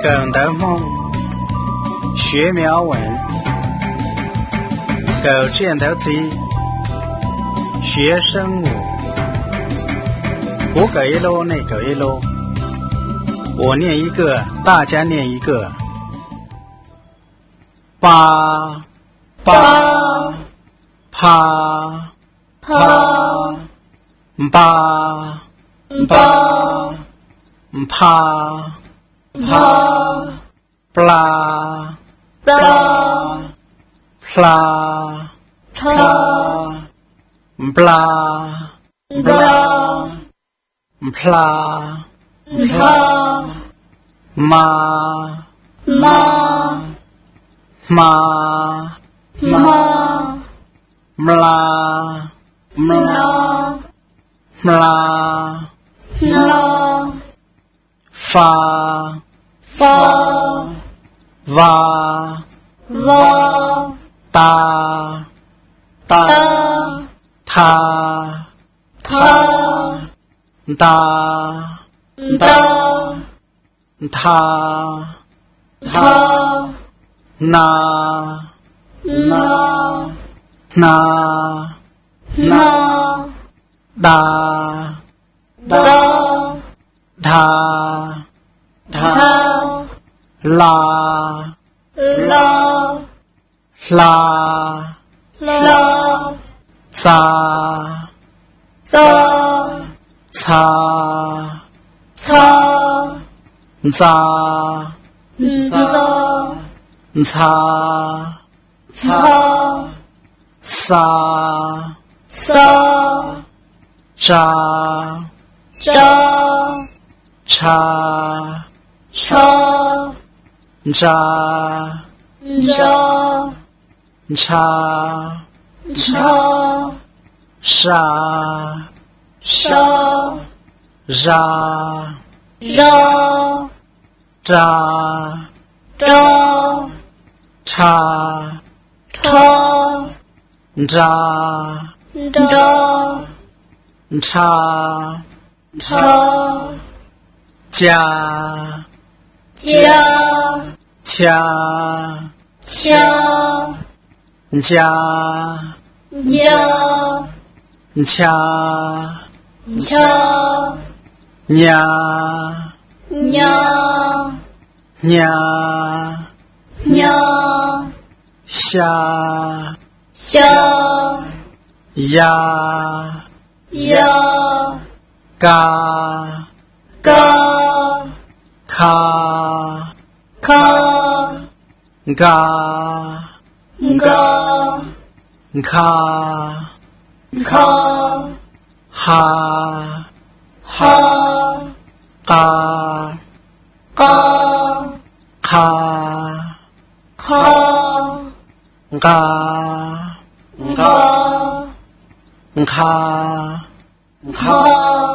耿德梦学苗文，狗见头鸡学生物，我狗一箩，那狗一箩，我念一个，大家念一个。八八啪啪八八啪啪不啦不啦不啦不啦不啦不啦不啦妈妈妈妈么啦么啦么啦么啦发发哇哇哒哒他他哒哒他他那那那那哒哒他他啦啦啦啦咋咋擦擦咋咋擦擦撒撒扎扎叉叉扎扎叉叉沙沙ra ra tra tra cha cha ra ra cha cha加加掐掐加加掐掐냐 냐 냐 냐 샤 샤 야 야 가 가 카 카 가 가 카 카 하 하 가 가 카 카 가 가 카 카